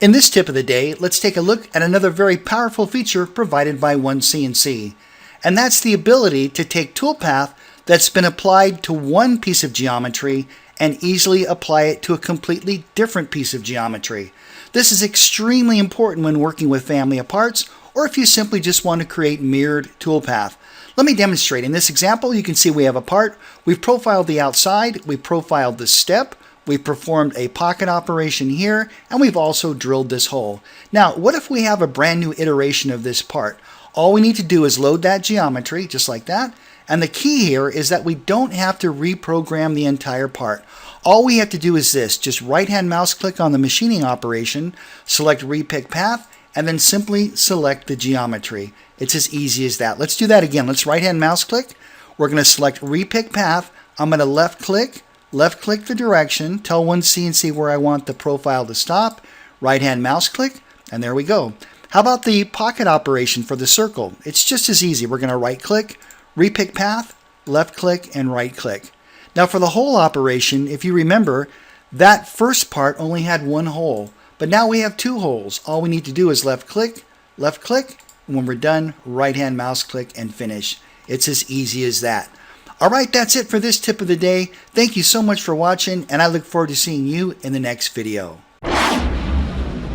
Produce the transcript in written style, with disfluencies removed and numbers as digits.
In this tip of the day, let's take a look at another very powerful feature provided by OneCNC, and that's the ability to take toolpath that's been applied to one piece of geometry and easily apply it to a completely different piece of geometry. This is extremely important when working with family of parts, or if you simply just want to create mirrored toolpath. Let me demonstrate. In this example, you can see we have a part. We've profiled the outside, we profiled the step, we've performed a pocket operation here, and we've also drilled this hole. Now, what if we have a brand new iteration of this part? All we need to do is load that geometry, just like that, and the key here is that we don't have to reprogram the entire part. All we have to do is this, just right-hand mouse click on the machining operation, select Repick Path, and then simply select the geometry. It's as easy as that. Let's do that again. Let's right-hand mouse click. We're going to select Repick Path. I'm going to left click the direction, tell OneCNC where I want the profile to stop, right-hand mouse click, and there we go. How about the pocket operation for the circle? It's just as easy. We're going to right-click, Repick Path, left-click, and right-click. Now for the hole operation, if you remember, that first part only had one hole, but now we have two holes. All we need to do is left-click, and when we're done, right-hand mouse click and finish. It's as easy as that. All right, that's it for this tip of the day. Thank you so much for watching, and I look forward to seeing you in the next video.